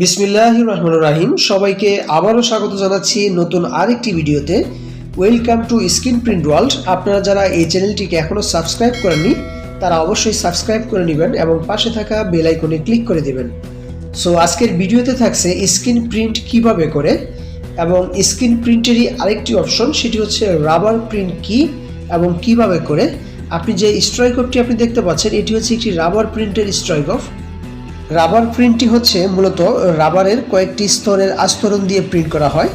বিসমিল্লাহির রহমানির রহিম। সবাইকে আবারও স্বাগত জানাচ্ছি নতুন আরেকটি ভিডিওতে। Welcome to screen print world. আপনারা যারা এই চ্যানেলটিকে এখনও সাবস্ক্রাইব করেননি তারা অবশ্যই সাবস্ক্রাইব করে নেবেন এবং পাশে থাকা বেল আইকনে ক্লিক করে দেবেন। সো আজকের ভিডিওতে থাকছে স্ক্রিন প্রিন্ট কিভাবে করে, এবং স্ক্রিন প্রিন্টেরই আরেকটি অপশন, সেটি হচ্ছে রাবার প্রিন্ট কি এবং কিভাবে করে। আপনি যে স্ট্রাইক অফটি আপনি দেখতে পাচ্ছেন, এটি হচ্ছে একটি রাবার প্রিন্টের স্ট্রাইক অফ। রাবার প্রিন্টটি হচ্ছে মূলত রাবারের কয়েকটি স্তরের আস্তরণ দিয়ে প্রিন্ট করা হয়।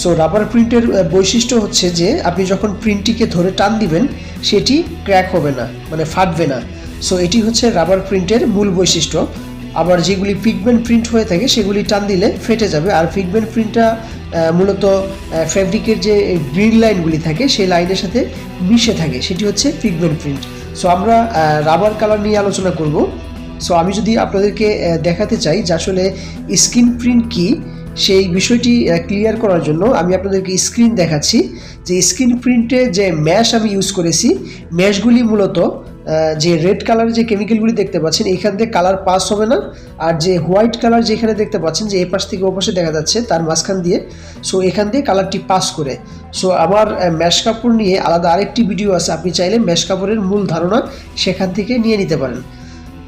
সো রাবার প্রিন্টের বৈশিষ্ট্য হচ্ছে যে আপনি যখন প্রিন্টটিকে ধরে টান দিবেন সেটি ক্র্যাক হবে না, মানে ফাটবে না। সো এটি হচ্ছে রাবার প্রিন্টের মূল বৈশিষ্ট্য। আবার যেগুলি পিগমেন্ট প্রিন্ট হয়ে থাকে সেগুলি টান দিলে ফেটে যাবে। আর পিগমেন্ট প্রিন্টটা মূলত ফ্যাব্রিকের যে গ্রিন লাইনগুলি থাকে সেই লাইনের সাথে মিশে থাকে, সেটি হচ্ছে পিগমেন্ট প্রিন্ট। সো আমরা রাবার কালার নিয়ে আলোচনা করব। সো আমি যদি আপনাদেরকে দেখাতে চাই যে আসলে স্ক্রিন প্রিন্ট কি, সেই বিষয়টি ক্লিয়ার করার জন্য আমি আপনাদেরকে স্ক্রিন দেখাচ্ছি। যে স্ক্রিন প্রিন্টে যে ম্যাশ আমি ইউজ করেছি, ম্যাশগুলি মূলত যে রেড কালার যে কেমিক্যালগুলি দেখতে পাচ্ছেন এখান থেকে কালার পাস হবে না, আর যে হোয়াইট কালার যেখানে দেখতে পাচ্ছেন যে এপাশ থেকে ওপাশে দেখা যাচ্ছে তার মাঝখান দিয়ে, সো এখান দিয়ে কালারটি পাস করে। সো আমার ম্যাশ কাপড় নিয়ে আলাদা আরেকটি ভিডিও আছে, আপনি চাইলে ম্যাশ কাপড়ের মূল ধারণা সেখান থেকে নিয়ে নিতে পারেন।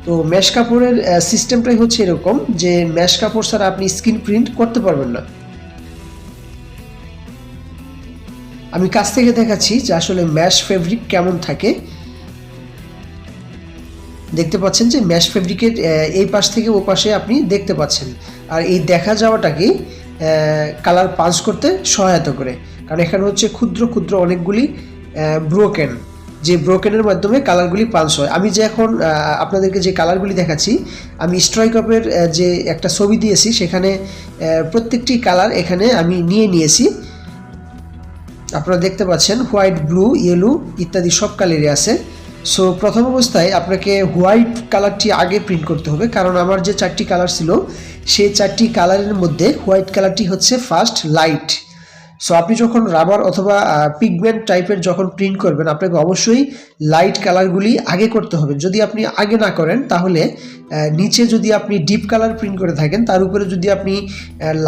তো ম্যাশ কাপড়ের সিস্টেমটাই হচ্ছে এরকম যে ম্যাশ কাপড় ছাড়া আপনি স্ক্রিন প্রিন্ট করতে পারবেন না। আমি কাছ থেকে দেখাচ্ছি যে আসলে ম্যাশ ফেব্রিক কেমন থাকে। দেখতে পাচ্ছেন যে ম্যাশ ফেব্রিকের এই পাশ থেকে ও পাশে আপনি দেখতে পাচ্ছেন, আর এই দেখা যাওয়াটাকে কালার পাঞ্চ করতে সহায়তা করে, কারণ এখানে হচ্ছে ক্ষুদ্র ক্ষুদ্র অনেকগুলি ব্রোকেন, যে ব্রোকেনের মাধ্যমে কালারগুলি পাঞ্চ হয়। আমি যে এখন আপনাদেরকে যে কালারগুলি দেখাচ্ছি, আমি স্ট্রাইক আপের যে একটা ছবি দিয়েছি সেখানে প্রত্যেকটি কালার এখানে আমি নিয়েছি। আপনারা দেখতে পাচ্ছেন হোয়াইট, ব্লু, ইয়েলো ইত্যাদি সব কালারই আছে। সো প্রথম অবস্থায় আপনাকে হোয়াইট কালারটি আগে প্রিন্ট করতে হবে, কারণ আমার যে চারটি কালার ছিল সেই চারটি কালারের মধ্যে হোয়াইট কালারটি হচ্ছে ফার্স্ট লাইট। সো আপনি যখন রাবার অথবা পিগমেন্ট টাইপের যখন প্রিন্ট করবেন আপনাকে অবশ্যই লাইট কালারগুলি আগে করতে হবে। যদি আপনি আগে না করেন তাহলে নিচে যদি আপনি ডিপ কালার প্রিন্ট করে থাকেন, তার উপরে যদি আপনি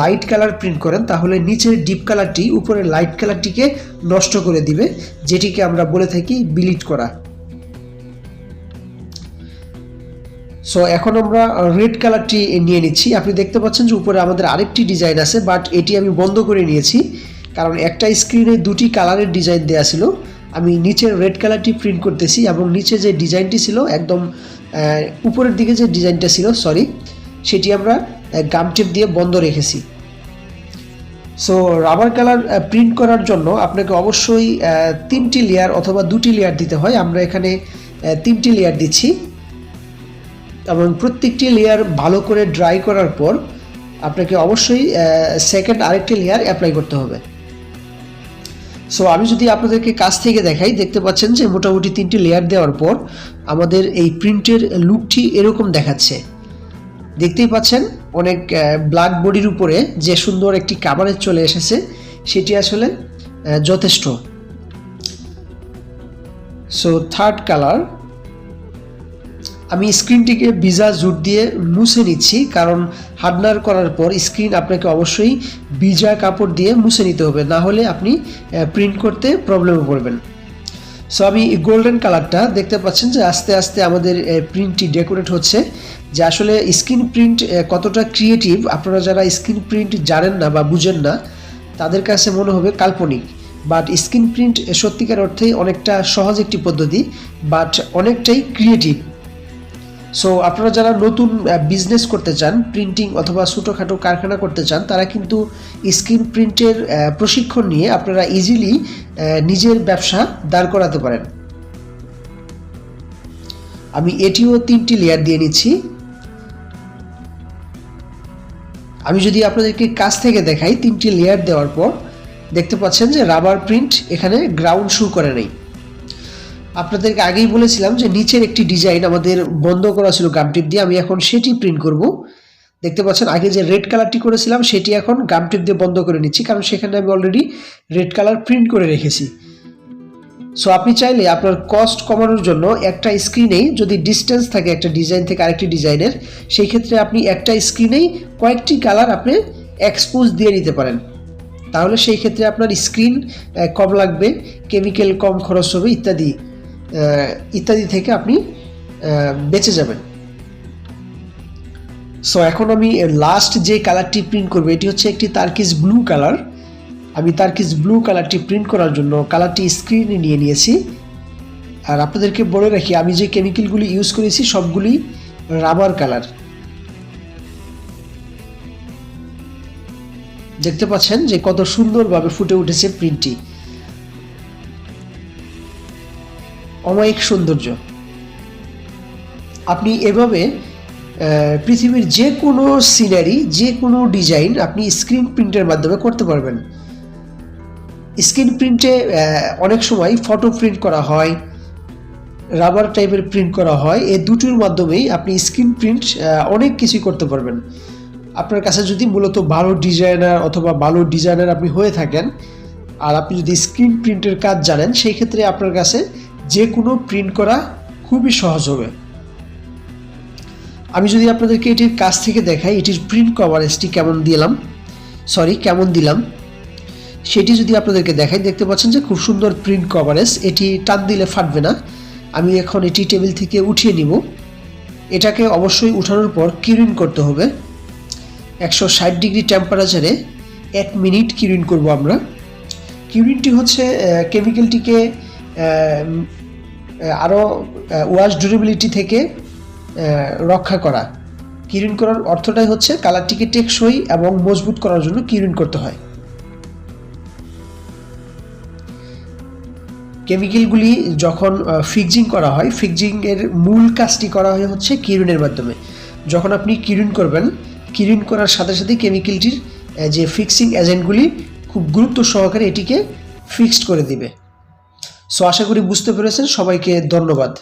লাইট কালার প্রিন্ট করেন তাহলে নিচের ডিপ কালারটি উপরের লাইট কালারটিকে নষ্ট করে দিবে, যেটিকে আমরা বলে থাকি বিলিট করা। সো এখন আমরা রেড কালারটি নিয়ে নিচ্ছি। আপনি দেখতে পাচ্ছেন যে উপরে আমাদের আরেকটি ডিজাইন আছে, বাট এটি আমি বন্ধ করে নিয়েছি কারণ একটা স্ক্রিনে দুটি কালারের ডিজাইন দেওয়া ছিল। আমি নিচের রেড কালারটি প্রিন্ট করতেছি এবং নিচে যে ডিজাইনটি ছিল একদম উপরের দিকে যে ডিজাইনটা ছিল সেটি আমরা গাম টেপ দিয়ে বন্ধ রেখেছি। সো রাবার কালার প্রিন্ট করার জন্য আপনাকে অবশ্যই 3টি লেয়ার অথবা 2টি লেয়ার দিতে হয়। আমরা এখানে 3টি লেয়ার দিচ্ছি এবং প্রত্যেকটি লেয়ার ভালো করে ড্রাই করার পর আপনাকে অবশ্যই সেকেন্ড আরেকটি লেয়ার অ্যাপ্লাই করতে হবে। সো আমি যদি আপনাদেরকে কাছ থেকে দেখাই, দেখতে পাচ্ছেন যে মোটামুটি 3টি লেয়ার দেওয়ার পর আমাদের এই প্রিন্টের লুকটি এরকম দেখাচ্ছে। দেখতেই পাচ্ছেন অনেক ব্ল্যাক বডির উপরে যে সুন্দর একটি কাভারেজ চলে এসেছে, সেটি আসলে যথেষ্ট। সো থার্ড কালার, আমি স্ক্রিনটিকে ভিজা জুট দিয়ে মুছে নিচ্ছি, কারণ হার্ডনার করার পর স্ক্রিন আপনাকে অবশ্যই ভিজা কাপড় দিয়ে মুছে নিতে হবে, না হলে আপনি প্রিন্ট করতে প্রবলেমে পড়বেন। সো আমি গোল্ডেন কালারটা দেখতে পাচ্ছেন যে আস্তে আস্তে আমাদের প্রিন্টটি ডেকোরেট হচ্ছে। যে আসলে স্ক্রিন প্রিন্ট কতটা ক্রিয়েটিভ, আপনারা যারা স্ক্রিন প্রিন্ট জানেন না বা বুঝেন না তাদের কাছে মনে হবে কাল্পনিক, বাট স্ক্রিন প্রিন্ট সত্যিকার অর্থেই অনেকটা সহজ একটি পদ্ধতি, বাট অনেকটাই ক্রিয়েটিভ। সো আপনারা যারা নতুন বিজনেস করতে চান, প্রিন্টিং অথবা ছোটোখাটো কারখানা করতে চান, তারা কিন্তু স্ক্রিন প্রিন্টের প্রশিক্ষণ নিয়ে আপনারা ইজিলি নিজের ব্যবসা দাঁড় করাতে পারেন। আমি এটিও 3টি লেয়ার দিয়ে নিচ্ছি। আমি যদি আপনাদেরকে কাছ থেকে দেখাই, 3টি লেয়ার দেওয়ার পর দেখতে পাচ্ছেন যে রাবার প্রিন্ট এখানে গ্রাউন্ড শু করে নেই। আপনাদেরকে আগেই বলেছিলাম যে নিচের একটি ডিজাইন আমাদের বন্ধ করা ছিল গাম টেপ দিয়ে, আমি এখন সেটি প্রিন্ট করব। দেখতে পাচ্ছেন আগে যে রেড কালারটি করেছিলাম সেটি এখন গাম টেপ দিয়ে বন্ধ করে নিচ্ছি, কারণ সেখানে আমি অলরেডি রেড কালার প্রিন্ট করে রেখেছি। সো আপনি চাইলে আপনার কস্ট কমানোর জন্য একটা স্ক্রিনেই যদি ডিস্টেন্স থাকে একটা ডিজাইন থেকে আরেকটি ডিজাইনের, সেই ক্ষেত্রে আপনি একটা স্ক্রিনেই কয়েকটি কালার আপনি এক্সপোজ দিয়ে নিতে পারেন। তাহলে সেই ক্ষেত্রে আপনার স্ক্রিন কম লাগবে, কেমিক্যাল কম খরচ হবে, ইত্যাদি ইত্যাদি থেকে আপনি বেঁচে যাবেন। সো এখন আমি লাস্ট যে কালারটি প্রিন্ট করবো এটি হচ্ছে একটি টার্কিশ ব্লু কালার। আমি টার্কিশ ব্লু কালারটি প্রিন্ট করার জন্য কালারটি স্ক্রিনে নিয়ে নিয়েছি। আর আপনাদেরকে বলে রাখি, আমি যে কেমিক্যালগুলি ইউজ করেছি সবগুলি রাবার কালার। দেখতে পাচ্ছেন যে কত সুন্দরভাবে ফুটে উঠেছে প্রিন্টটি, অমায়িক সৌন্দর্য। আপনি এভাবে পৃথিবীর যে কোনো সিনারি, যে কোনো ডিজাইন আপনি স্ক্রিন প্রিন্টের মাধ্যমে করতে পারবেন। স্ক্রিন প্রিন্টে অনেক সময় ফটো প্রিন্ট করা হয়, রাবার টাইপের প্রিন্ট করা হয়, এই দুটোর মাধ্যমেই আপনি স্ক্রিন প্রিন্ট অনেক কিছুই করতে পারবেন। আপনার কাছে যদি মূলত ভালো ডিজাইনার অথবা ভালো ডিজাইনার আপনি হয়ে থাকেন আর আপনি যদি স্ক্রিন প্রিন্টের কাজ জানেন, সেই ক্ষেত্রে আপনার কাছে যে কোনো প্রিন্ট করা খুবই সহজ হবে। আমি যদি আপনাদেরকে এটির কাছ থেকে দেখাই, এটির প্রিন্ট কভারেজটি কেমন দিলাম সেটি যদি আপনাদেরকে দেখাই, দেখতে পাচ্ছেন যে খুব সুন্দর প্রিন্ট কভারেজ, এটি টান দিলে ফাটবে না। আমি এখন এটি টেবিল থেকে উঠিয়ে নিব। এটাকে অবশ্যই উঠানোর পর কিউরিং করতে হবে 160 ডিগ্রি টেম্পারেচারে 1 মিনিট কিউরিং করব আমরা। কিউরিংটি হচ্ছে কেমিক্যালটিকে আরও ওয়াশ ডিউরেবিলিটি থেকে রক্ষা করা। কিউরিং করার অর্থটাই হচ্ছে কালারটিকে টেকসই এবং মজবুত করার জন্য কিউরিং করতে হয়। কেমিক্যালগুলি যখন ফিক্সিং করা হয়, ফিক্সিংয়ের মূল কাজটি করা হয় হচ্ছে কিউরিংয়ের মাধ্যমে। যখন আপনি কিউরিং করবেন, কিউরিং করার সাথে সাথে কেমিক্যালটির যে ফিক্সিং এজেন্টগুলি খুব গুরুত্ব সহকারে এটিকে ফিক্সড করে দিবে। সো আশা করি বুঝতে পেরেছেন। সবাইকে ধন্যবাদ।